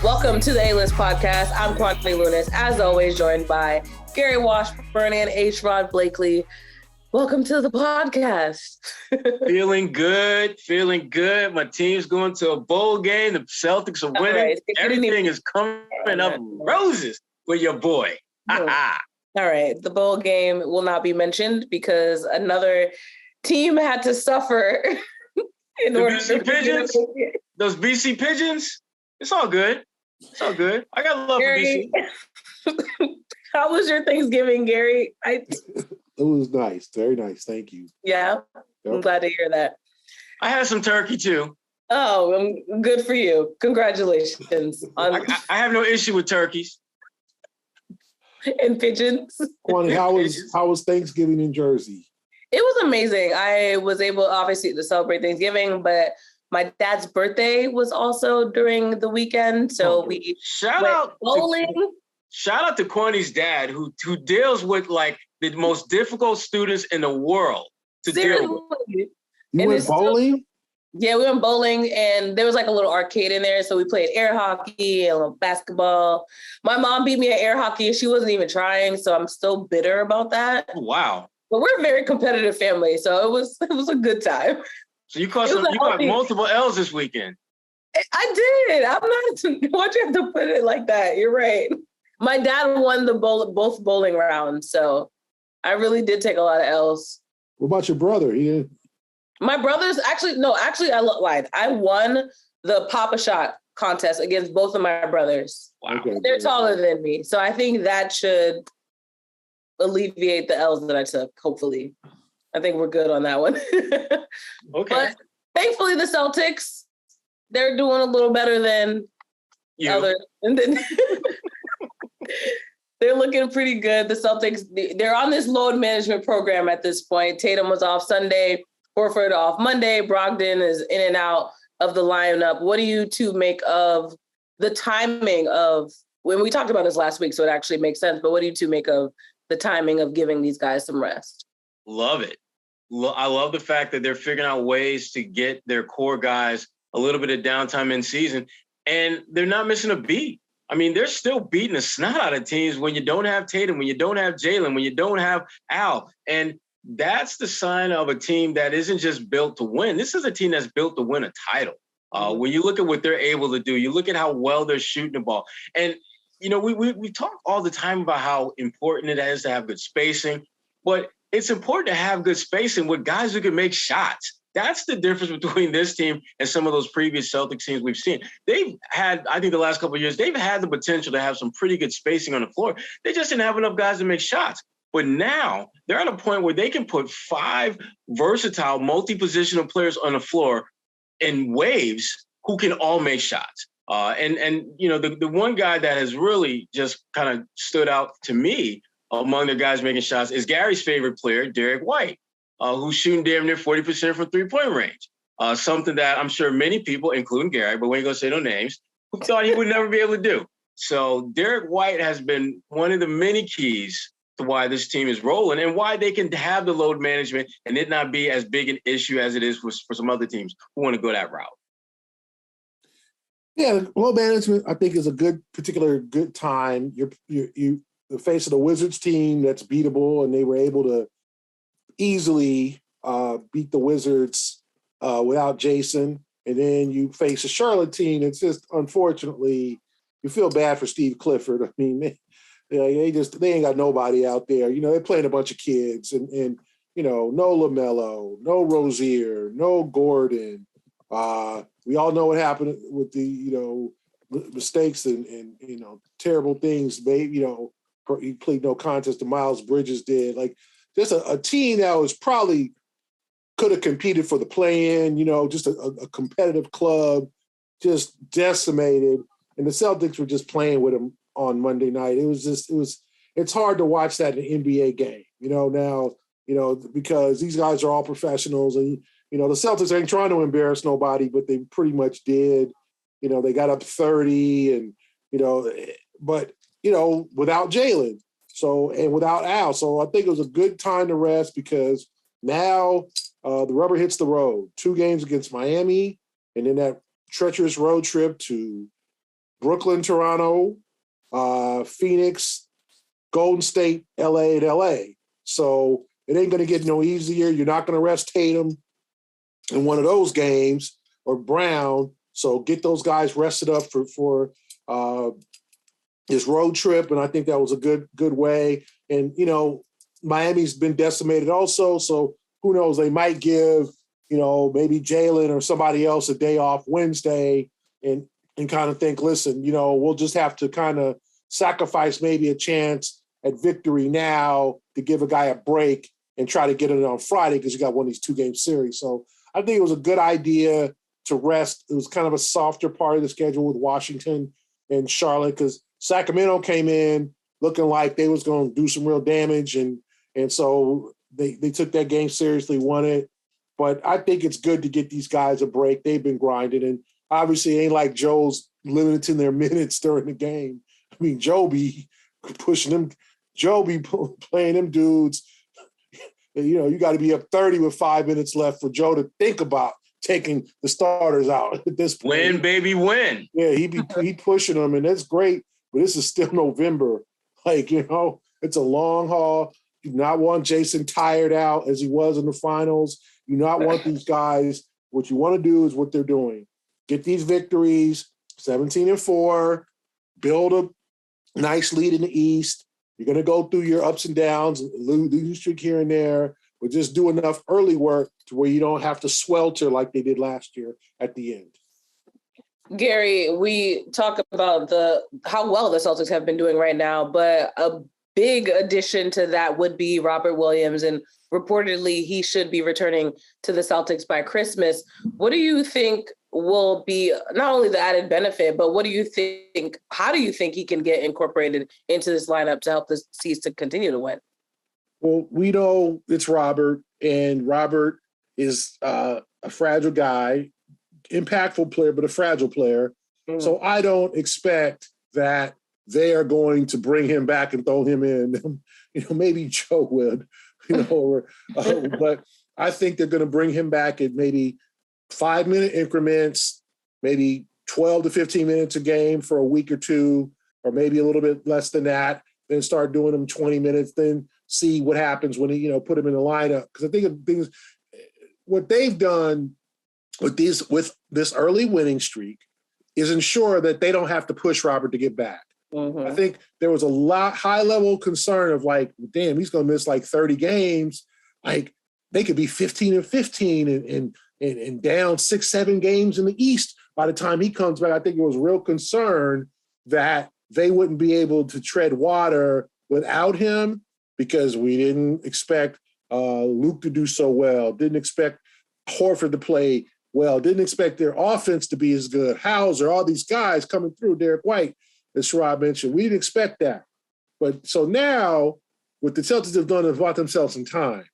Welcome to the A-List Podcast. I'm Quantity Lunas, as always, joined by Gary Washburn and H. Rod Blakely. Welcome to the podcast. Feeling good. My team's going to a bowl game. The Celtics are winning. Right. Everything is coming up roses for your boy. All right. The bowl game will not be mentioned because another team had to suffer in order to Pigeons? Those BC Pigeons? It's all good. It's all good. I got love Gary, for BC. How was your Thanksgiving, Gary? It was nice. Very nice. Thank you. Yeah. Yep. I'm glad to hear that. I had some turkey too. Oh, good for you. Congratulations. I have no issue with turkeys. And pigeons. Kwani, how was Thanksgiving in Jersey? It was amazing. I was able, obviously, to celebrate Thanksgiving, but my dad's birthday was also during the weekend, so we went bowling. Shout out to Kwani's dad, who deals with like the most difficult students in the world to deal with. You went bowling? Yeah, we went bowling, and there was like a little arcade in there, so we played air hockey and a little basketball. My mom beat me at air hockey, and she wasn't even trying, so I'm still bitter about that. Wow. But we're a very competitive family, so it was a good time. So you got multiple L's this weekend. I did. I'm not. Why'd you have to put it like that? You're right. My dad won both bowling rounds, so I really did take a lot of L's. What about your brother? My brother's I lied. I won the Pop-A-Shot contest against both of my brothers. Wow. Okay. They're taller than me, so I think that should alleviate the L's that I took, hopefully. I think we're good on that one. Okay. But thankfully, the Celtics, they're doing a little better than others. And then they're looking pretty good. The Celtics, they're on this load management program at this point. Tatum was off Sunday, Horford off Monday. Brogdon is in and out of the lineup. What do you two make of the timing of, when we talked about this last week, so it actually makes sense, but what do you two make of the timing of giving these guys some rest? Love it. I love the fact that they're figuring out ways to get their core guys a little bit of downtime in season, and they're not missing a beat. I mean, they're still beating the snot out of teams when you don't have Tatum, when you don't have Jalen, when you don't have Al. And that's the sign of a team that isn't just built to win. This is a team that's built to win a title. When you look at what they're able to do, you look at how well they're shooting the ball. And, you know, we talk all the time about how important it is to have good spacing, but it's important to have good spacing with guys who can make shots. That's the difference between this team and some of those previous Celtics teams we've seen. They've had, I think the last couple of years, they've had the potential to have some pretty good spacing on the floor. They just didn't have enough guys to make shots. But now they're at a point where they can put 5 versatile, multi-positional players on the floor in waves who can all make shots. And you know, the one guy that has really just kind of stood out to me among the guys making shots is Gary's favorite player, Derek White, who's shooting damn near 40% from three-point range. Something that I'm sure many people, including Gary, but we ain't gonna say no names, who thought he would never be able to do. So Derek White has been one of the many keys to why this team is rolling and why they can have the load management and it not be as big an issue as it is for some other teams who want to go that route. Yeah, load management, I think, is a good time. You the face of the Wizards team that's beatable, and they were able to easily beat the Wizards without Jason. And then you face a Charlotte team that's just, unfortunately, you feel bad for Steve Clifford. I mean, they ain't got nobody out there. You know, they're playing a bunch of kids, and you know, no LaMelo, no Rozier, no Gordon. We all know what happened with the, you know, mistakes and you know, terrible things. You know, he played no contest to Miles Bridges did. Like, just a team that was probably could have competed for the play-in, you know, just a competitive club, just decimated. And the Celtics were just playing with them on Monday night. It's hard to watch that in an NBA game, you know, now, you know, because these guys are all professionals and, you know, the Celtics ain't trying to embarrass nobody, but they pretty much did. You know, they got up 30 and, you know, but, you know, without Jalen, and without Al. So I think it was a good time to rest because now the rubber hits the road. 2 games against Miami and then that treacherous road trip to Brooklyn, Toronto, Phoenix, Golden State, LA, and LA. So it ain't going to get no easier. You're not going to rest Tatum in one of those games or Brown. So get those guys rested up for his road trip. And I think that was a good way. And, Miami's been decimated also. So who knows? They might give, maybe Jalen or somebody else a day off Wednesday and kind of think, listen, we'll just have to kind of sacrifice maybe a chance at victory now to give a guy a break and try to get it on Friday because you got one of these 2-game series. So I think it was a good idea to rest. It was kind of a softer part of the schedule with Washington and Charlotte because Sacramento came in looking like they was going to do some real damage. And so they took that game seriously, won it. But I think it's good to get these guys a break. They've been grinding. And obviously it ain't like Joe's limiting their minutes during the game. I mean, Joe be pushing them. Joe be playing them dudes. You got to be up 30 with 5 minutes left for Joe to think about taking the starters out at this point. Win, baby, win. Yeah, he pushing them, and that's great. But this is still November. It's a long haul. You do not want Jason tired out as he was in the finals. You do not want these guys. What you want to do is what they're doing. Get these victories, 17-4, build a nice lead in the East. You're going to go through your ups and downs, lose streak here and there, but just do enough early work to where you don't have to swelter like they did last year at the end. Gary, we talk about how well the Celtics have been doing right now, but a big addition to that would be Robert Williams, and reportedly he should be returning to the Celtics by Christmas. What do you think will be not only the added benefit, but how do you think he can get incorporated into this lineup to help the C's to continue to win? Well, we know it's Robert, and Robert is a fragile guy, impactful player, but a fragile player. Mm. So I don't expect that they are going to bring him back and throw him in. Maybe Joe would, but I think they're going to bring him back at maybe 5-minute increments, maybe 12 to 15 minutes a game for a week or two, or maybe a little bit less than that, then start doing them 20 minutes, then see what happens when he, put him in the lineup. Because I think things, what they've done with this early winning streak is ensure that they don't have to push Robert to get back. Mm-hmm. I think there was a high level concern of like, damn, he's going to miss like 30 games. Like they could be 15-15 and down 6-7 games in the East by the time he comes back. I think it was real concern that they wouldn't be able to tread water without him because we didn't expect Luke to do so well, didn't expect Horford to play well, didn't expect their offense to be as good. Hauser, all these guys coming through, Derek White, as Sherrod mentioned, we didn't expect that. But so now what the Celtics have done is bought themselves some time.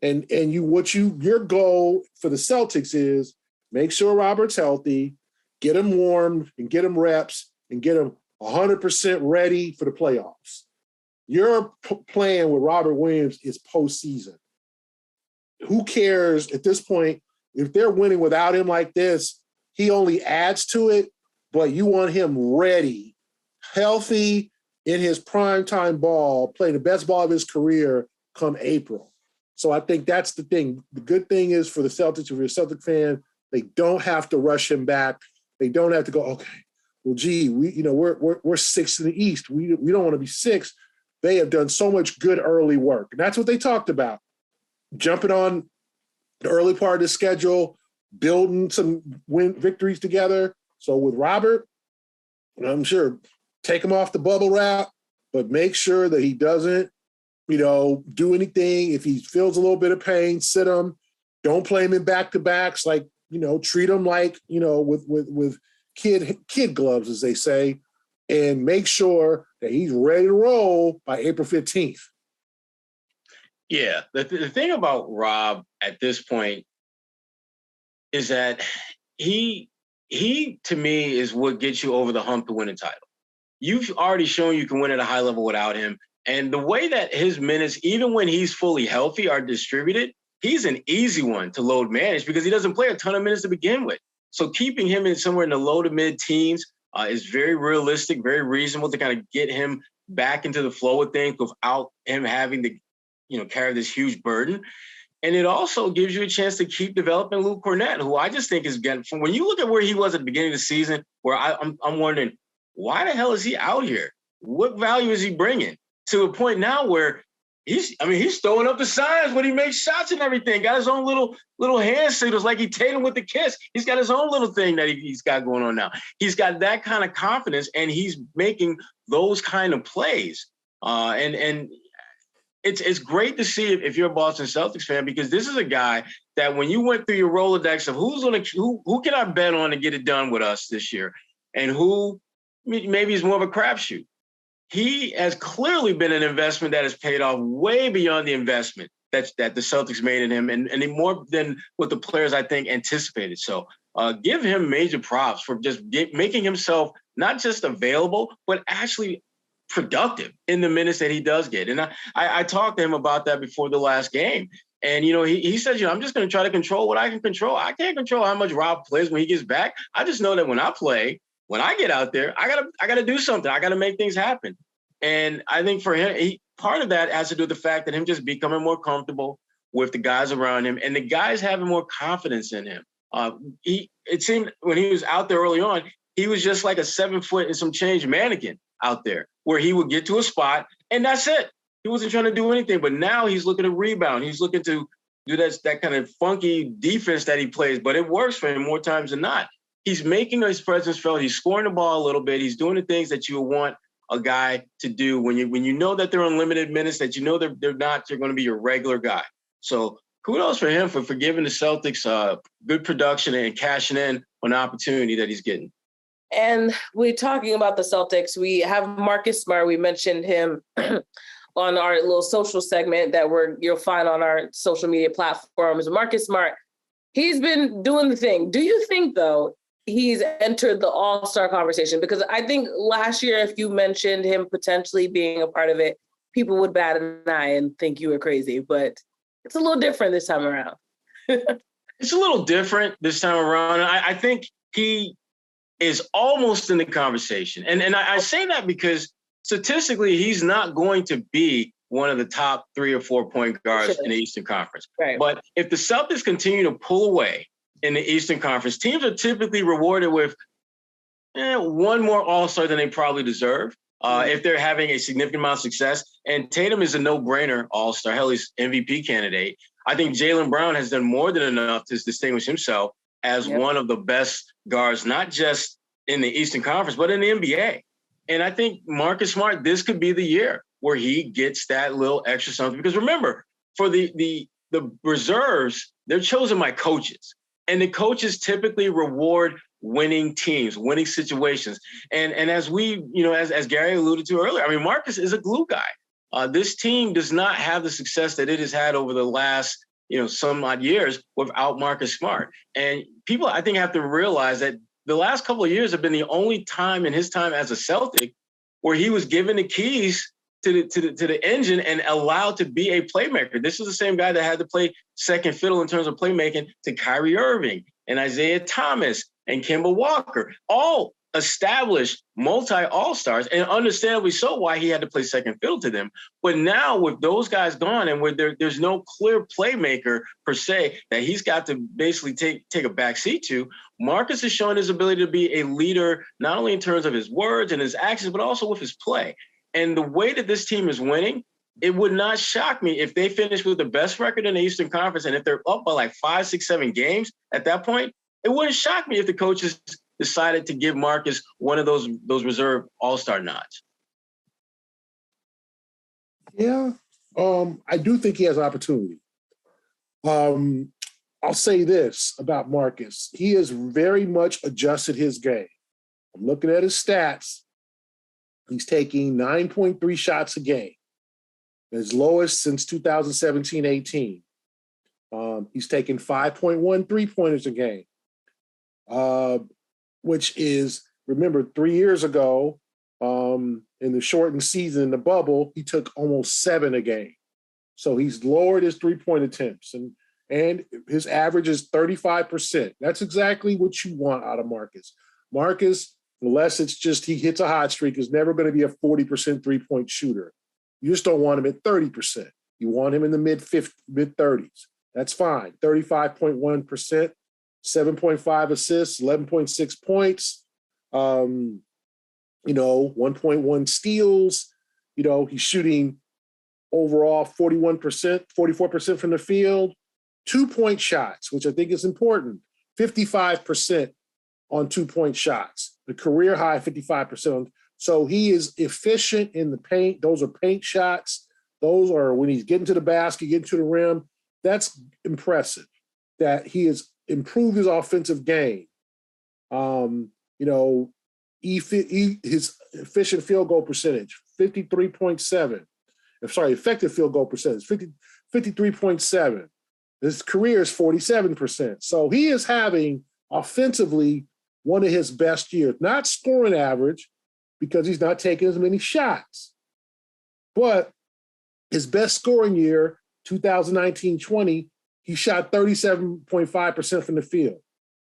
And your goal for the Celtics is make sure Robert's healthy, get him warm and get him reps and get him 100% ready for the playoffs. Your plan with Robert Williams is postseason. Who cares at this point if they're winning without him like this? He only adds to it, but you want him ready, healthy, in his primetime ball, playing the best ball of his career come April. So I think that's the thing. The good thing is for the Celtics, if you're a Celtic fan, they don't have to rush him back. They don't have to go, okay, well, gee, we're sixth in the East. We don't want to be sixth. They have done so much good early work. And that's what they talked about. Jumping on the early part of the schedule, building some victories together. So with Robert, I'm sure take him off the bubble wrap, but make sure that he doesn't, do anything. If he feels a little bit of pain, sit him. Don't play him in back-to-backs. Like, treat him like, with kid gloves, as they say, and make sure that he's ready to roll by April 15th. Yeah. The thing about Rob at this point is that he to me is what gets you over the hump to win a title. You've already shown you can win at a high level without him. And the way that his minutes, even when he's fully healthy, are distributed, he's an easy one to load manage because he doesn't play a ton of minutes to begin with. So keeping him in somewhere in the low to mid teens is very realistic, very reasonable to kind of get him back into the flow of things without him having to, carry this huge burden. And it also gives you a chance to keep developing Luke Kornet, who I just think is getting, from when you look at where he was at the beginning of the season, where I'm wondering, why the hell is he out here? What value is he bringing? To a point now where he's throwing up the signs when he makes shots and everything. Got his own little hand signals like he Tatum with the kiss. He's got his own little thing that he's got going on now. He's got that kind of confidence, and he's making those kind of plays. And it's great to see if you're a Boston Celtics fan, because this is a guy that when you went through your Rolodex of who can I bet on to get it done with us this year, and who maybe is more of a crapshoot. He has clearly been an investment that has paid off way beyond the investment that the Celtics made in him, and more than what the players, I think, anticipated. So give him major props for just making himself not just available, but actually productive in the minutes that he does get. And I talked to him about that before the last game. And, he says, I'm just going to try to control what I can control. I can't control how much Rob plays when he gets back. I just know that when I play, when I get out there, I gotta do something. I gotta make things happen. And I think for him, part of that has to do with the fact that him just becoming more comfortable with the guys around him, and the guys having more confidence in him. It seemed when he was out there early on, he was just like a 7 foot and some change mannequin out there, where he would get to a spot and that's it. He wasn't trying to do anything. But now he's looking to rebound. He's looking to do that kind of funky defense that he plays, but it works for him more times than not. He's making his presence felt. He's scoring the ball a little bit. He's doing the things that you want a guy to do when you know that they're on limited minutes, that they're going to be your regular guy. So kudos for him for giving the Celtics good production and cashing in on the opportunity that he's getting. And we're talking about the Celtics. We have Marcus Smart. We mentioned him on our little social segment that you'll find on our social media platforms. Marcus Smart, he's been doing the thing. Do you think, though, he's entered the all-star conversation? Because I think last year, if you mentioned him potentially being a part of it, people would bat an eye and think you were crazy. But it's a little different this time around. It's a little different this time around. I think he is almost in the conversation. And I say that because statistically, he's not going to be one of the top 3 or 4 point guards in the Eastern Conference. Right. But if the Celtics continue to pull away in the Eastern Conference, teams are typically rewarded with one more All-Star than they probably deserve if they're having a significant amount of success. And Tatum is a no-brainer All-Star. Hell, he's MVP candidate. I think Jaylen Brown has done more than enough to distinguish himself as one of the best guards, not just in the Eastern Conference, but in the NBA. And I think Marcus Smart, this could be the year where he gets that little extra something. Because remember, for the reserves, they're chosen by coaches. And the coaches typically reward winning teams, winning situations. And as we, as Gary alluded to earlier, I mean, Marcus is a glue guy. This team does not have the success that it has had over the last, some odd years without Marcus Smart. And people, I think, have to realize that the last couple of years have been the only time in his time as a Celtic where he was given the keys to the engine and allowed to be a playmaker. This is the same guy that had to play second fiddle in terms of playmaking to Kyrie Irving and Isaiah Thomas and Kemba Walker, all established multi-all-stars, and understandably so why he had to play second fiddle to them. But now with those guys gone and where there's no clear playmaker per se that he's got to basically take a back seat to, Marcus has shown his ability to be a leader, not only in terms of his words and his actions, but also with his play. And the way that this team is winning, it would not shock me if they finish with the best record in the Eastern Conference. And if they're up by like 5, 6, 7 games at that point, it wouldn't shock me if the coaches decided to give Marcus one of those reserve all-star nods. Yeah, I do think he has opportunity. I'll say this about Marcus. He has very much adjusted his game. I'm looking at his stats. He's taking 9.3 shots a game, his lowest since 2017-18. He's taken 5.1 3-pointers a game, which is, remember, 3 years ago, in the shortened season in the bubble, he took almost 7 a game. So he's lowered his 3-point attempts, and his average is 35%. That's exactly what you want out of Marcus. Marcus unless it's just he hits a hot streak, is never going to be a 40% three-point shooter. You just don't want him at 30%. You want him in the mid-30s. That's fine. 35.1%, 7.5 assists, 11.6 points, 1.1 steals. He's shooting overall 41%, 44% from the field, 2-point shots, which I think is important, 55% on 2-point shots, the career high 55%. So he is efficient in the paint. Those are paint shots. Those are when he's getting to the basket, getting to the rim. That's impressive that he has improved his offensive game. His efficient field goal percentage, 53.7. Effective field goal percentage, 53.7. His career is 47%. So he is having offensively one of his best years. Not scoring average because he's not taking as many shots. But his best scoring year, 2019-20, he shot 37.5% from the field.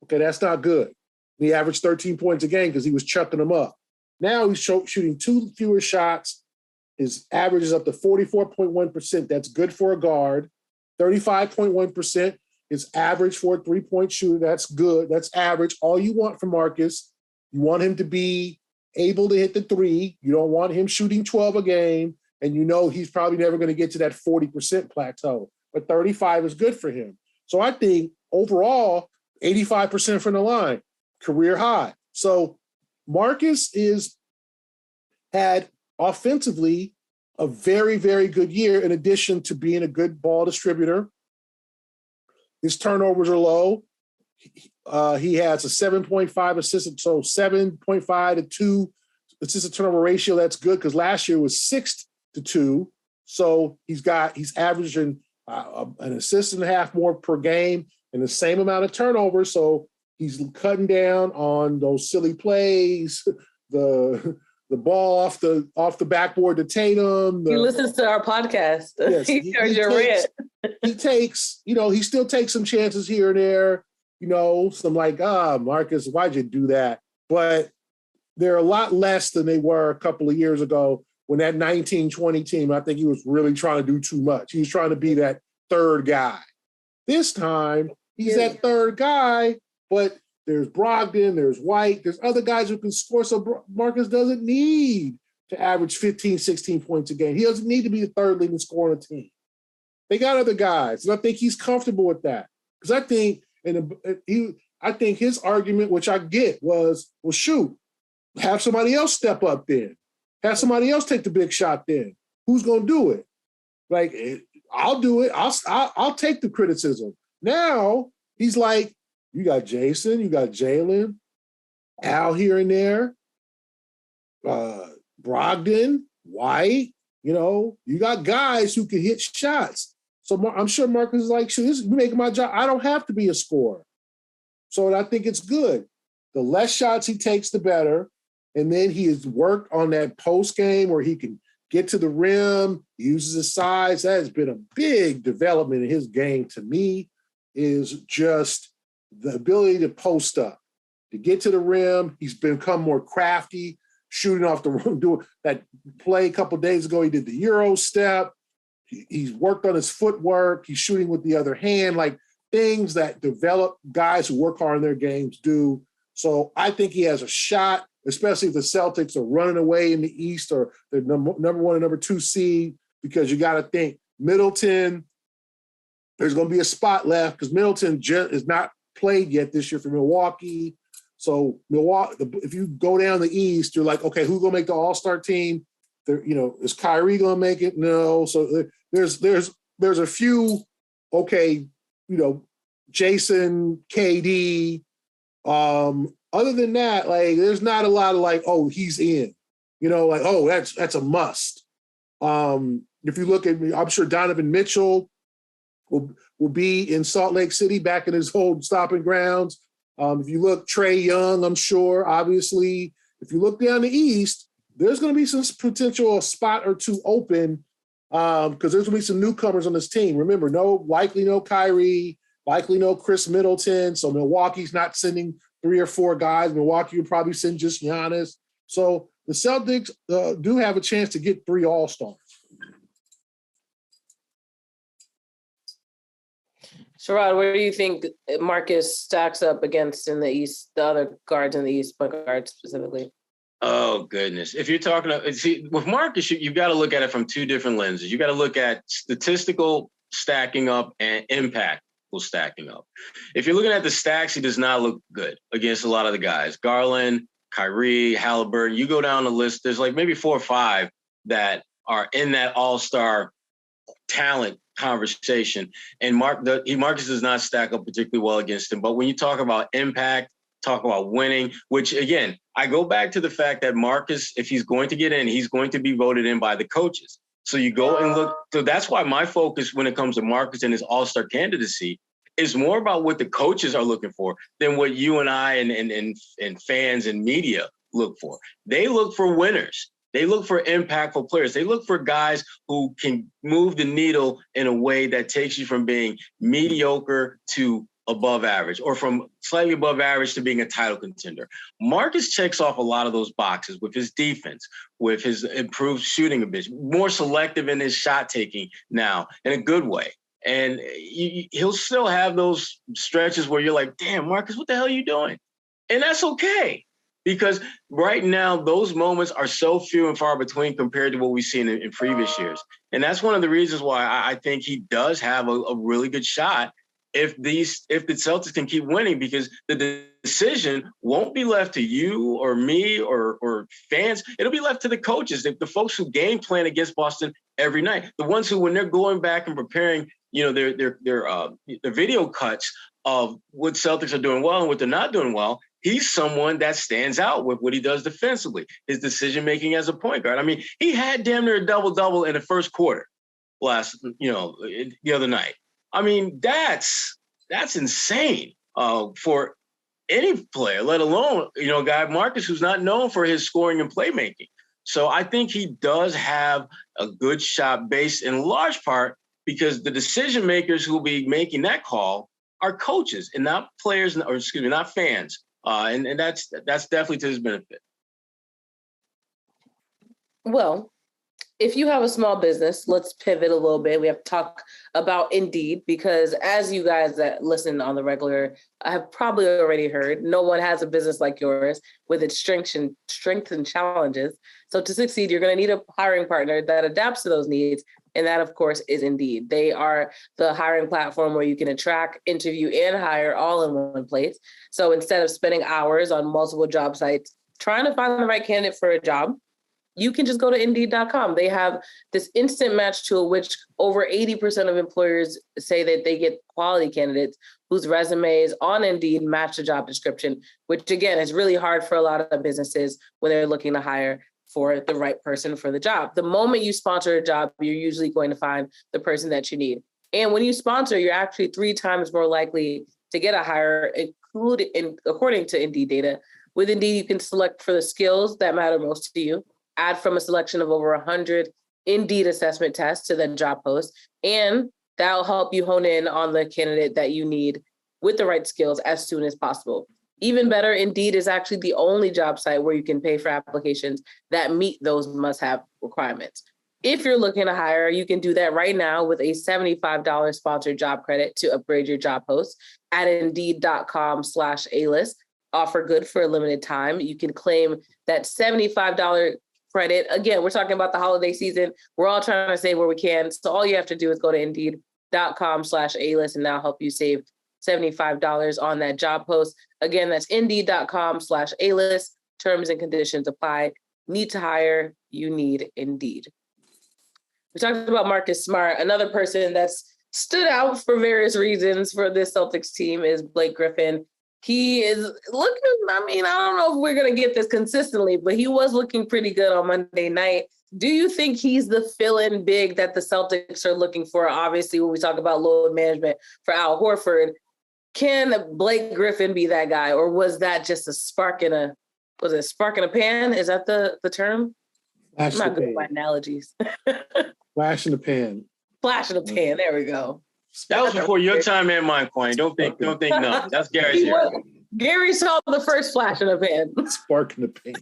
Okay, that's not good. He averaged 13 points a game because he was chucking them up. Now he's shooting 2 fewer shots. His average is up to 44.1%. That's good for a guard. 35.1% is average for a three-point shooter. That's good. That's average. All you want from Marcus, you want him to be able to hit the three. You don't want him shooting 12 a game, and he's probably never going to get to that 40% plateau. But 35 is good for him. So I think overall, 85% from the line, career high. So Marcus had offensively a very, very good year in addition to being a good ball distributor. His turnovers are low. He has a 7.5 assist, so 7.5 to 2 assist to turnover ratio. That's good because last year was 6 to 2. So he's averaging an assist and a half more per game and the same amount of turnovers. So he's cutting down on those silly plays, the ball off the backboard to Tatum. He listens to our podcast. Yes, he still takes some chances here and there. Some like, Marcus, why'd you do that? But they're a lot less than they were a couple of years ago when that 19-20 team, I think he was really trying to do too much. He was trying to be that third guy. This time, he's that third guy, but there's Brogdon, there's White, there's other guys who can score. So Marcus doesn't need to average 15, 16 points a game. He doesn't need to be the third leading scorer on the team. They got other guys, and I think he's comfortable with that. Because I think his argument, which I get, was, well, shoot, have somebody else step up then. Have somebody else take the big shot then. Who's going to do it? Like, I'll do it. I'll take the criticism. Now, he's like, you got Jason, you got Jalen, Al here and there, Brogdon, White, you got guys who can hit shots. So I'm sure Marcus is like, shoot, this is making my job. I don't have to be a scorer. So I think it's good. The less shots he takes, the better. And then he has worked on that post game where he can get to the rim, uses his size. That has been a big development in his game to me, is just the ability to post up, to get to the rim. He's become more crafty, shooting off the rim, doing that play a couple of days ago. He did the Euro step. He's worked on his footwork. He's shooting with the other hand, like things that develop guys who work hard in their games do. So I think he has a shot, especially if the Celtics are running away in the East or the number 1 and number 2 seed, because you got to think Middleton, there's going to be a spot left because Middleton is not played yet this year for Milwaukee. So Milwaukee, if you go down the East, you're like, okay, who's going to make the All-Star team? Is Kyrie going to make it? No. So there's a few, okay, Jason, KD. Other than that, like, there's not a lot of like, oh, he's in, like, oh, that's a must. If you look at me, I'm sure Donovan Mitchell will be in Salt Lake City back in his old stomping grounds. If you look, Trae Young, I'm sure, obviously. If you look down the East, there's going to be some potential a spot or two open because there's going to be some newcomers on this team. Remember, likely no Kyrie, likely no Chris Middleton. So Milwaukee's not sending 3 or 4 guys. Milwaukee will probably send just Giannis. So the Celtics do have a chance to get 3 All-Stars. Sherrod, where do you think Marcus stacks up against in the East, the other guards in the East, point guards specifically? Oh, goodness. If you're talking about, see, with Marcus, you've got to look at it from 2 different lenses. You got to look at statistical stacking up and impactful stacking up. If you're looking at the stacks, he does not look good against a lot of the guys. Garland, Kyrie, Halliburton, you go down the list, there's like maybe 4 or 5 that are in that all-star talent conversation. And Marcus does not stack up particularly well against him. But when you talk about impact, talk about winning, which again, I go back to the fact that Marcus, if he's going to get in, he's going to be voted in by the coaches. So you go and look. So that's why my focus when it comes to Marcus and his all-star candidacy is more about what the coaches are looking for than what you and I and fans and media look for. They look for winners. They look for impactful players. They look for guys who can move the needle in a way that takes you from being mediocre to above average, or from slightly above average to being a title contender. Marcus checks off a lot of those boxes with his defense, with his improved shooting ability, more selective in his shot taking now in a good way. And he'll still have those stretches where you're like, damn, Marcus, what the hell are you doing? And that's okay. Because right now, those moments are so few and far between compared to what we've seen in previous years. And that's one of the reasons why I think he does have a really good shot if the Celtics can keep winning, because the decision won't be left to you or me or fans. It'll be left to the coaches, the folks who game plan against Boston every night, the ones who, when they're going back and preparing, their video cuts of what Celtics are doing well and what they're not doing well. He's someone that stands out with what he does defensively, his decision-making as a point guard. I mean, he had damn near a double-double in the first quarter the other night. I mean, that's insane for any player, let alone, a guy, Marcus, who's not known for his scoring and playmaking. So I think he does have a good shot based in large part because the decision makers who will be making that call are coaches and not players, not fans. And that's definitely to his benefit. Well, if you have a small business, let's pivot a little bit. We have to talk about Indeed, because as you guys that listen on the regular have probably already heard, no one has a business like yours with its strengths and challenges. So to succeed, you're going to need a hiring partner that adapts to those needs. And that, of course, is Indeed. They are the hiring platform where you can attract, interview, and hire all in one place. So instead of spending hours on multiple job sites trying to find the right candidate for a job, you can just go to Indeed.com. They have this instant match tool, which over 80% of employers say that they get quality candidates whose resumes on Indeed match the job description, which, again, is really hard for a lot of businesses when they're looking to hire for the right person for the job. The moment you sponsor a job, you're usually going to find the person that you need. And when you sponsor, you're actually 3 times more likely to get a hire, according to Indeed data. With Indeed, you can select for the skills that matter most to you, add from a selection of over 100 Indeed assessment tests to the job post, and that'll help you hone in on the candidate that you need with the right skills as soon as possible. Even better, Indeed is actually the only job site where you can pay for applications that meet those must-have requirements. If you're looking to hire, you can do that right now with a $75 sponsored job credit to upgrade your job post at Indeed.com/A-list. Offer good for a limited time. You can claim that $75 credit. Again, we're talking about the holiday season. We're all trying to save where we can. So all you have to do is go to Indeed.com/A-list and that'll help you save $75 on that job post. Again, that's Indeed.com/A-list. Terms and conditions apply. Need to hire, you need Indeed. We talked about Marcus Smart. Another person that's stood out for various reasons for this Celtics team is Blake Griffin. He is looking, I don't know if we're going to get this consistently, but he was looking pretty good on Monday night. Do you think he's the fill-in big that the Celtics are looking for? Obviously, when we talk about load management for Al Horford, can Blake Griffin be that guy? Or was that just a spark in a pan? Is that the term? I'm not good at my analogies. Flash in the pan. Flash in the pan. There we go. That was before your time and mine, Kwame. Don't think nothing. That's Gary's here. Gary saw the first flash in the pan. Spark in the pan.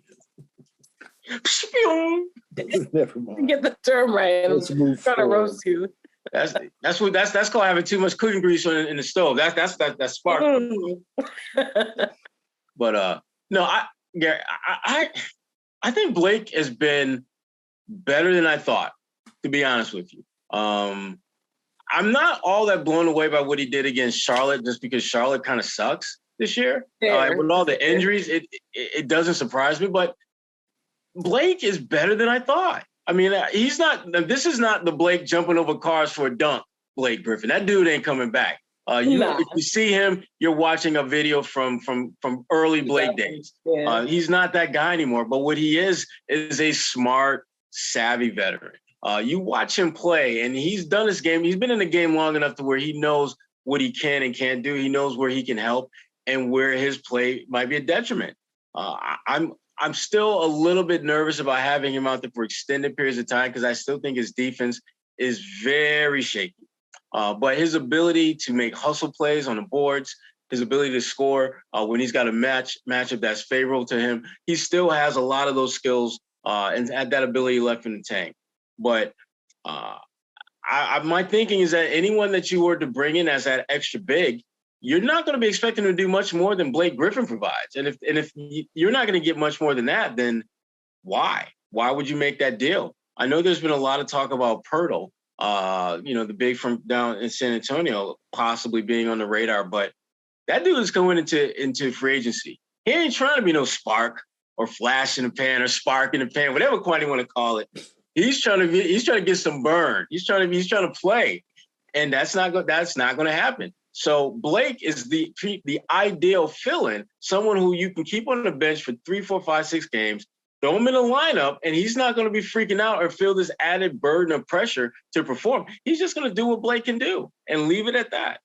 Never mind. Get the term right. Let's move trying to forward. roast you. That's called having too much cooking grease in the stove. That's spark. But no, Gary, I think Blake has been better than I thought, to be honest with you. I'm not all that blown away by what he did against Charlotte, just because Charlotte kind of sucks this year. With all the injuries, it doesn't surprise me. But Blake is better than I thought. I mean, he's not. This is not the Blake jumping over cars for a dunk, Blake Griffin. That dude ain't coming back. If you see him, you're watching a video from early Blake days. Yeah. He's not that guy anymore. But what he is a smart, savvy veteran. You watch him play, and he's done this game. He's been in the game long enough to where he knows what he can and can't do. He knows where he can help and where his play might be a detriment. I'm still a little bit nervous about having him out there for extended periods of time because I still think his defense is very shaky. But his ability to make hustle plays on the boards, his ability to score when he's got a matchup that's favorable to him, he still has a lot of those skills and had that ability left in the tank. But my thinking is that anyone that you were to bring in as that extra big, you're not going to be expecting to do much more than Blake Griffin provides. And if you're not going to get much more than that, then why? Why would you make that deal? I know there's been a lot of talk about Pirtle, the big from down in San Antonio, possibly being on the radar, but that dude is going into free agency. He ain't trying to be no spark or flash in the pan or spark in the pan, whatever quantity you want to call it. He's trying to get some burn. He's trying to play, and that's not going to happen. So Blake is the ideal fill-in, someone who you can keep on the bench for 3, 4, 5, 6 games, throw him in a lineup, and he's not going to be freaking out or feel this added burden of pressure to perform. He's just going to do what Blake can do and leave it at that.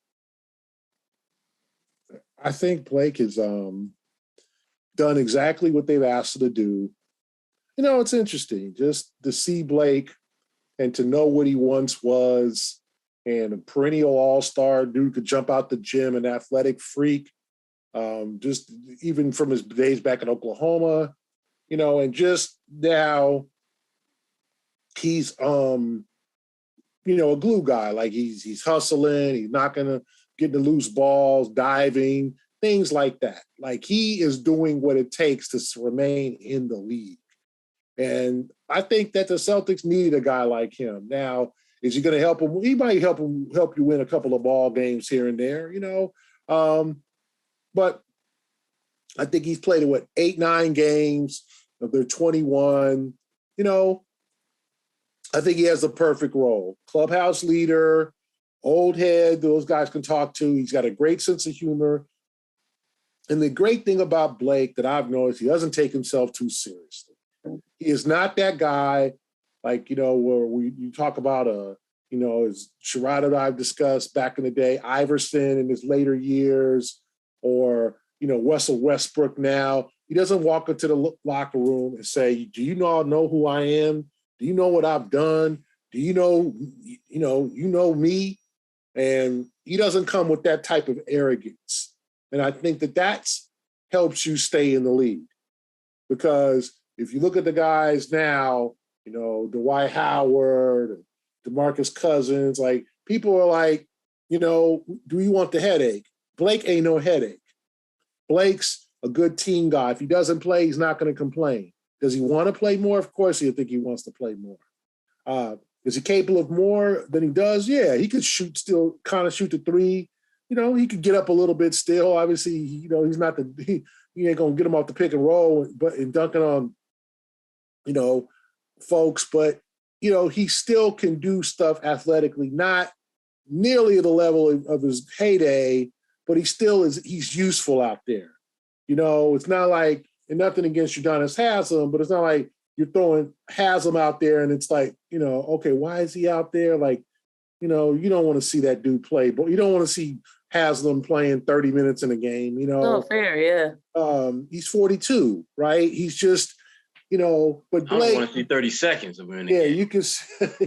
I think Blake has done exactly what they've asked him to do. It's interesting just to see Blake and to know what he once was, and a perennial all-star dude, could jump out the gym, an athletic freak, just even from his days back in Oklahoma, and just now he's, a glue guy. Like he's hustling, he's not going to get the loose balls, diving, things like that. Like he is doing what it takes to remain in the league. And I think that the Celtics need a guy like him. Now, is he going to help him? He might help you win a couple of ball games here and there, But I think he's played 8, 9 games of their 21. I think he has the perfect role. Clubhouse leader, old head, those guys can talk to. He's got a great sense of humor. And the great thing about Blake that I've noticed, he doesn't take himself too seriously. He is not that guy like, where you talk about as Sherrod and I've discussed back in the day, Iverson in his later years, or, Russell Westbrook now. He doesn't walk into the locker room and say, do you all know who I am? Do you know what I've done? Do you know me? And he doesn't come with that type of arrogance. And I think that helps you stay in the league. Because if you look at the guys now, Dwight Howard, DeMarcus Cousins, like people are like, do you want the headache? Blake ain't no headache. Blake's a good team guy. If he doesn't play, he's not going to complain. Does he want to play more? Of course he'll think he wants to play more. Is he capable of more than he does? Yeah, he could shoot the three. He could get up a little bit still. Obviously, he's not he ain't going to get him off the pick and roll and dunking on, folks, but he still can do stuff athletically, not nearly at the level of his heyday, but he's useful out there. It's not like, and nothing against Udonis Haslem, but it's not like you're throwing Haslem out there and it's like, okay, why is he out there? Like, you don't want to see that dude play, but you don't want to see Haslem playing 30 minutes in a game, Oh, fair, yeah. He's 42, right? He's just, but Blake, I don't want to see 30 seconds of him in the game.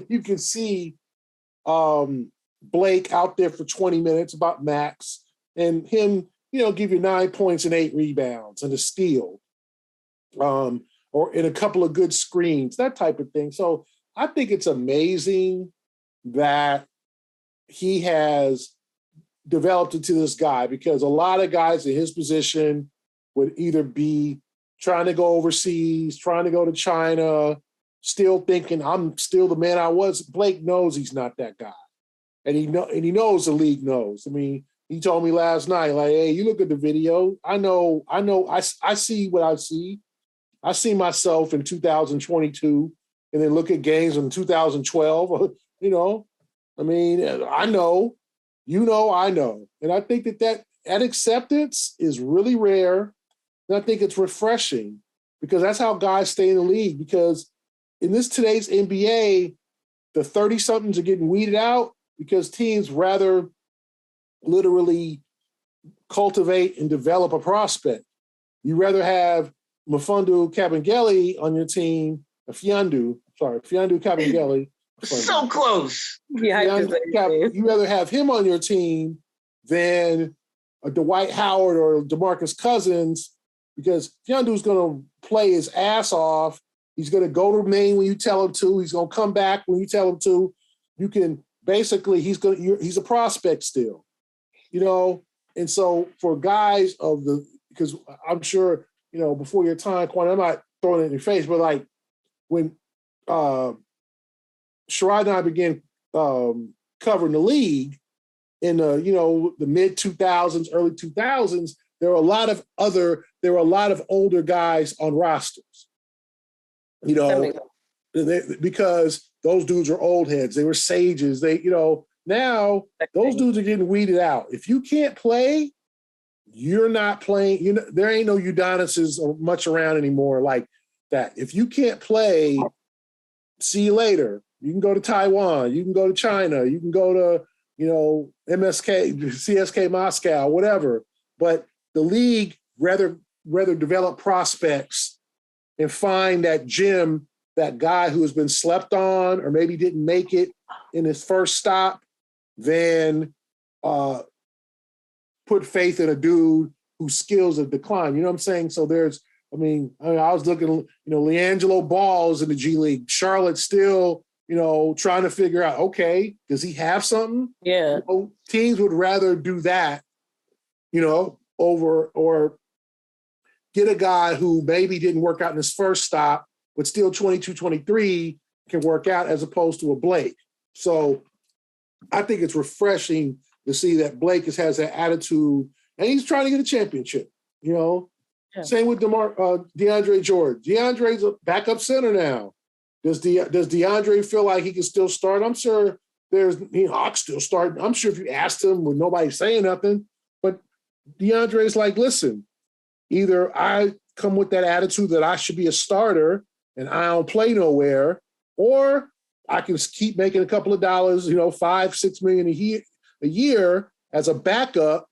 You can see Blake out there for 20 minutes, about max, and him, give you 9 points and 8 rebounds and a steal, or in a couple of good screens, that type of thing. So I think it's amazing that he has developed into this guy, because a lot of guys in his position would either be trying to go overseas, trying to go to China, still thinking I'm still the man I was. Blake knows he's not that guy. And he knows the league knows. I mean, he told me last night, like, hey, you look at the video. I see what I see. I see myself in 2022 and then look at games in 2012. I mean, I know, I know. And I think that acceptance is really rare. And I think it's refreshing, because that's how guys stay in the league. Because in today's NBA, the 30-somethings are getting weeded out because teams rather literally cultivate and develop a prospect. You rather have Mfiondu Kabengele on your team, Mfiondu Kabengele. So close. Yeah, you rather have him on your team than a Dwight Howard or DeMarcus Cousins, because Fiondu's going to play his ass off. He's going to go to Maine when you tell him to. He's going to come back when you tell him to. You can basically, he's a prospect still, And so for guys because I'm sure, before your time, Quan, I'm not throwing it in your face, but like when Sherrod and I began covering the league in the mid 2000s, early 2000s, there were a lot of older guys on rosters, because those dudes are old heads. They were sages. Now those dudes are getting weeded out. If you can't play, you're not playing. There ain't no Udonises or much around anymore like that. If you can't play, see you later. You can go to Taiwan. You can go to China. You can go to, MSK, CSK Moscow, whatever. But the league rather develop prospects and find that gem, that guy who has been slept on or maybe didn't make it in his first stop, than put faith in a dude whose skills have declined. You know what I'm saying? So I was looking, LiAngelo Ball's in the G League. Charlotte's still, trying to figure out, okay, does he have something? Yeah. Teams would rather do that, over or get a guy who maybe didn't work out in his first stop, but still 22, 23 can work out, as opposed to a Blake. So I think it's refreshing to see that Blake has that attitude, and he's trying to get a championship, Yeah. Same with DeAndre Jordan. DeAndre's a backup center now. Does DeAndre feel like he can still start? I'm sure Hawks still start. I'm sure if you asked him, with nobody saying nothing, but DeAndre's like, listen, either I come with that attitude that I should be a starter and I don't play nowhere, or I can keep making a couple of dollars, $5-6 million a year as a backup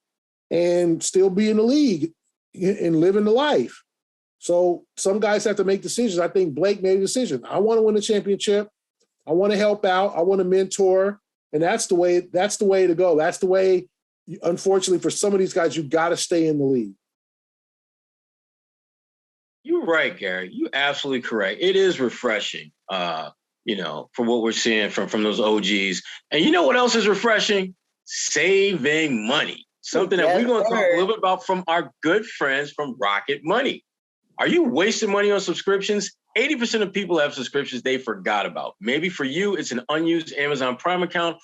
and still be in the league and living the life. So some guys have to make decisions. I think Blake made a decision. I want to win a championship. I want to help out. I want to mentor. And that's the way to go. That's the way, unfortunately, for some of these guys, you got to stay in the league. You're right, Gary. You're absolutely correct. It is refreshing, for what we're seeing from those OGs. And you know what else is refreshing? Saving money. Something that we're going to talk a little bit about from our good friends from Rocket Money. Are you wasting money on subscriptions? 80% of people have subscriptions they forgot about. Maybe for you, it's an unused Amazon Prime account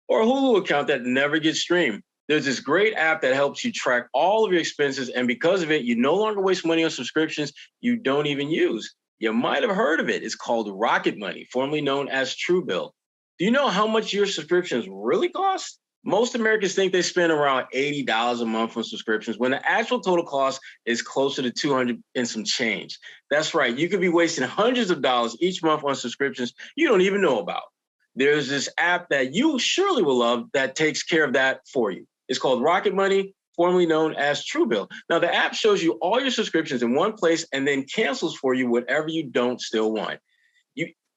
or a Hulu account that never gets streamed. There's this great app that helps you track all of your expenses, and because of it, you no longer waste money on subscriptions you don't even use. You might have heard of it. It's called Rocket Money, formerly known as Truebill. Do you know how much your subscriptions really cost? Most Americans think they spend around $80 a month on subscriptions when the actual total cost is closer to $200 and some change. That's right. You could be wasting hundreds of dollars each month on subscriptions you don't even know about. There's this app that you surely will love that takes care of that for you. It's called Rocket Money, formerly known as Truebill. Now, the app shows you all your subscriptions in one place and then cancels for you whatever you don't still want.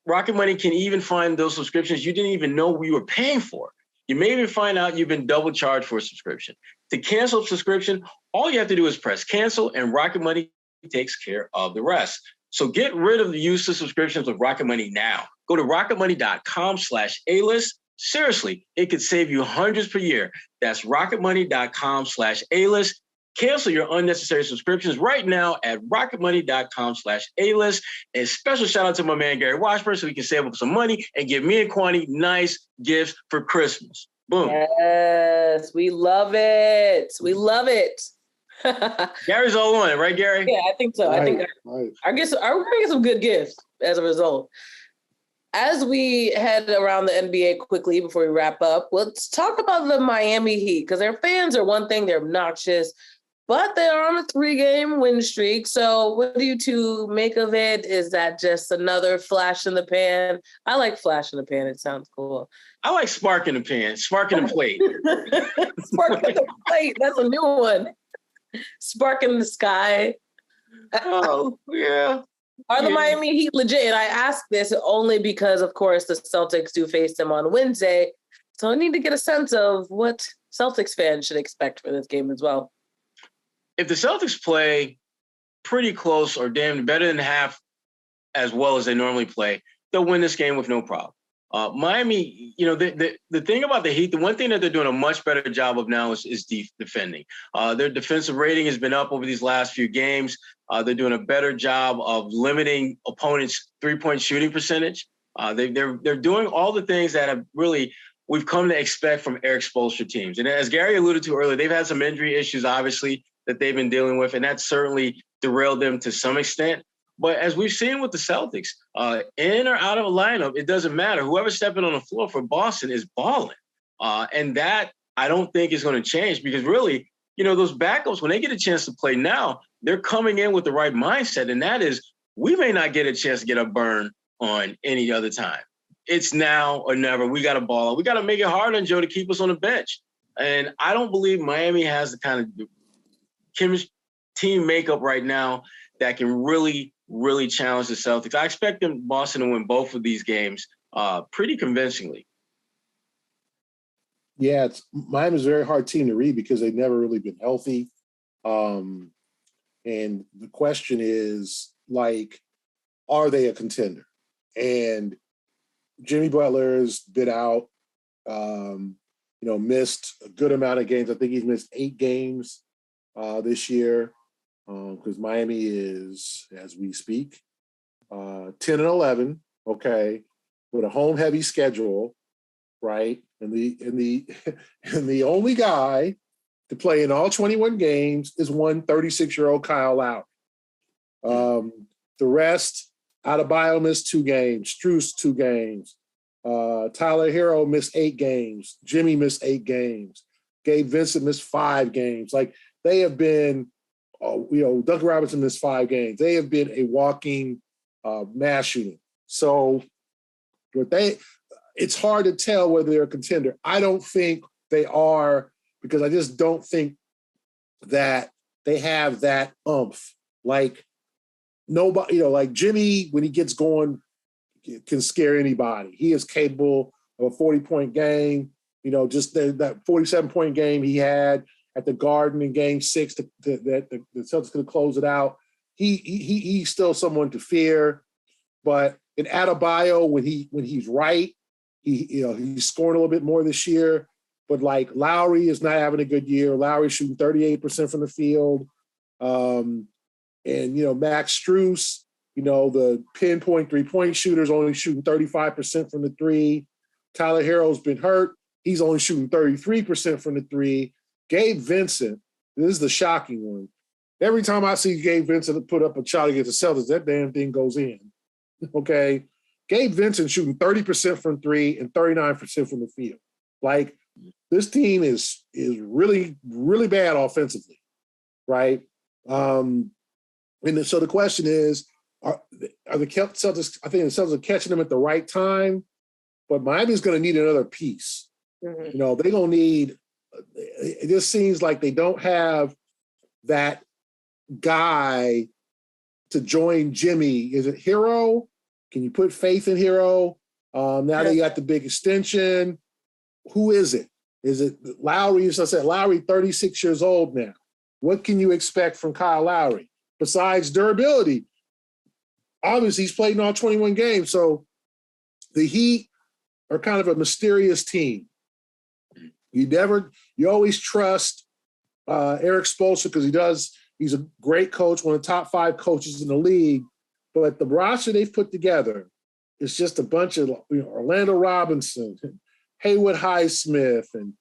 Rocket Money can even find those subscriptions you didn't even know you were paying for. You may even find out you've been double charged for a subscription. To cancel a subscription, all you have to do is press cancel, and Rocket Money takes care of the rest. So get rid of the useless subscriptions with Rocket Money now. Go to rocketmoney.com/A-list. Seriously, it could save you hundreds per year. That's rocketmoney.com/A-list. Cancel your unnecessary subscriptions right now at rocketmoney.com/A-list. And special shout out to my man, Gary Washburn, so he can save up some money and give me and Kwani nice gifts for Christmas. Boom. Yes, we love it. We love it. Gary's all on it, right, Gary? Yeah, I think so. Right, I think right. we're going to get some good gifts as a result. As we head around the NBA quickly before we wrap up, let's talk about the Miami Heat, because their fans are one thing, they're obnoxious, but they're on a 3-game win streak. So what do you two make of it? Is that just another flash in the pan? I like flash in the pan. It sounds cool. I like spark in the pan, spark in the plate. Spark in the plate. That's a new one. Spark in the sky. Oh, yeah. Are the Yeah. Miami Heat legit? And I ask this only because, of course, the Celtics do face them on Wednesday. So I need to get a sense of what Celtics fans should expect for this game as well. If the Celtics play pretty close or damn better than half as well as they normally play, they'll win this game with no problem. Miami, the thing about the Heat, the one thing that they're doing a much better job of now is defending. Their defensive rating has been up over these last few games. They're doing a better job of limiting opponents' three-point shooting percentage. They're doing all the things that have really we've come to expect from Eric Spoelstra teams. And as Gary alluded to earlier, they've had some injury issues, obviously, that they've been dealing with, and that certainly derailed them to some extent. But as we've seen with the Celtics, in or out of a lineup, it doesn't matter. Whoever's stepping on the floor for Boston is balling. And that I don't think is going to change because really, those backups, when they get a chance to play now, they're coming in with the right mindset. And that is, we may not get a chance to get a burn on any other time. It's now or never. We got to ball out. We got to make it hard on Joe to keep us on the bench. And I don't believe Miami has the kind of team makeup right now that can really challenge the Celtics. I expect Boston to win both of these games pretty convincingly. Yeah, Miami's a very hard team to read because they've never really been healthy. And the question is, are they a contender? And Jimmy Butler has been out, missed a good amount of games. I think he's missed 8 games this year. Because Miami is, as we speak, 10-11, okay, with a home-heavy schedule, right? And the only guy to play in all 21 games is one 36-year-old Kyle Lowry. The rest, Adebayo missed 2 games, Strus 2 games, Tyler Hero missed 8 games, Jimmy missed 8 games, Gabe Vincent missed 5 games. They have been. Duncan Robinson missed 5 games. They have been a walking mass shooting. So it's hard to tell whether they're a contender. I don't think they are because I just don't think that they have that oomph. Nobody, Jimmy, when he gets going, can scare anybody. He is capable of a 40-point game. Just that 47-point game he had at the Garden in Game 6 that the Celtics could close it out. He's still someone to fear. But in Adebayo, when he's right, he's scoring a little bit more this year. But Lowry is not having a good year. Lowry's shooting 38% from the field. And Max Strus, the pinpoint 3-point shooter's only shooting 35% from the 3. Tyler Hero's been hurt. He's only shooting 33% from the 3. Gabe Vincent, this is the shocking one. Every time I see Gabe Vincent put up a shot against the Celtics, that damn thing goes in. Okay? Gabe Vincent shooting 30% from 3 and 39% from the field. This team is really, really bad offensively, right? And so the question is, are the Celtics, I think the Celtics are catching them at the right time, but Miami's going to need another piece. Mm-hmm. They're going to need, it just seems like they don't have that guy to join Jimmy. Is it Hero? Can you put faith in Hero? Now they got the big extension. who is it? Is it Lowry? As I said, Lowry, 36 years old now. What can you expect from Kyle Lowry besides durability? Obviously, he's played in all 21 games. So the Heat are kind of a mysterious team. You always trust Eric Spoelstra because he's a great coach, one of the top 5 coaches in the league. But the roster they've put together is just a bunch of Orlando Robinson, Haywood Highsmith, and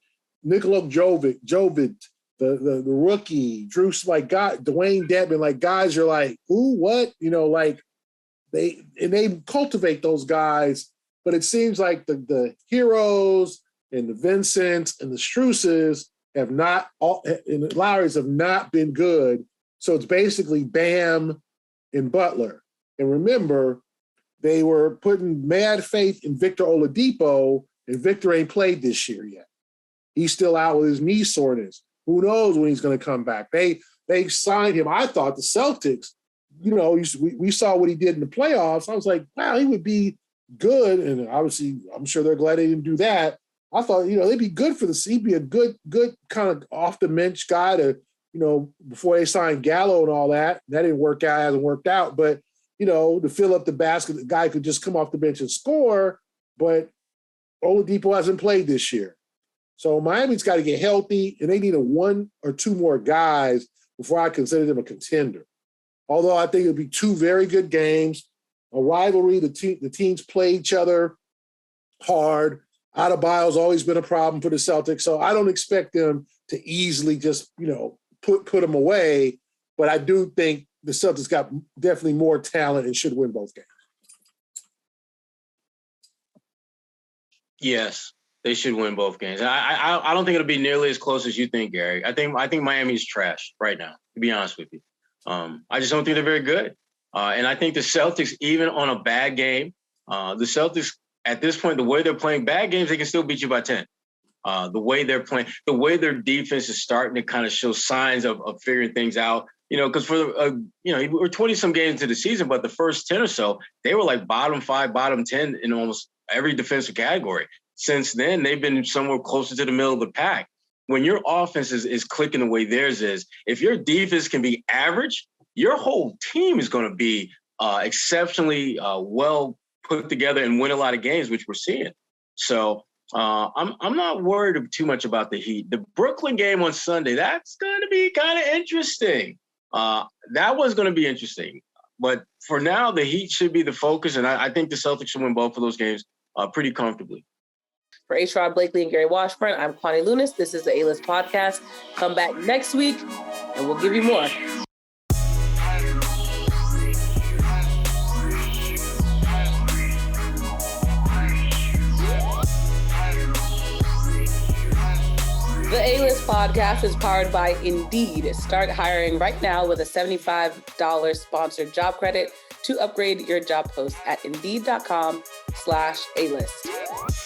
Nikola Jovic, the rookie, Drew, Dwayne Dedman, guys are like, who, what? They cultivate those guys, but it seems like the Heroes and the Vincents and the Struces have not, and the Lowrys have not been good. So it's basically Bam and Butler. And remember, they were putting mad faith in Victor Oladipo, and Victor ain't played this year yet. He's still out with his knee soreness. Who knows when he's going to come back? They signed him. I thought the Celtics, we saw what he did in the playoffs. I was like, wow, he would be good. And obviously, I'm sure they're glad they didn't do that. I thought, they'd be good for he'd be a good kind of off the bench guy to, before they signed Gallo and all that. That didn't work out, hasn't worked out. But, to fill up the basket, the guy could just come off the bench and score. But Oladipo hasn't played this year. So Miami's got to get healthy, and they need 1 or 2 more guys before I consider them a contender. Although I think it'll be 2 very good games, a rivalry. The teams play each other hard. Adebayo's always been a problem for the Celtics, so I don't expect them to easily just, put them away. But I do think the Celtics got definitely more talent and should win both games. Yes, they should win both games. I don't think it'll be nearly as close as you think, Gary. I think Miami's trash right now, to be honest with you. I just don't think they're very good. And I think the Celtics, even on a bad game, the Celtics at this point, the way they're playing bad games, they can still beat you by 10. The way they're playing, the way their defense is starting to kind of show signs of figuring things out. Because we're 20-some games into the season, but the first 10 or so, they were like bottom 5, bottom 10 in almost every defensive category. Since then, they've been somewhere closer to the middle of the pack. When your offense is clicking the way theirs is, if your defense can be average, your whole team is going to be exceptionally well put together and win a lot of games, which we're seeing. So I'm not worried too much about the Heat. The Brooklyn game on Sunday, that's going to be kind of interesting. That was going to be interesting. But for now, the Heat should be the focus, and I think the Celtics should win both of those games pretty comfortably. For H. Rod Blakely and Gary Washburn, I'm Connie Lunis. This is the A-List Podcast. Come back next week, and we'll give you more. The A-List Podcast is powered by Indeed. Start hiring right now with a $75 sponsored job credit to upgrade your job post at Indeed.com/A-List.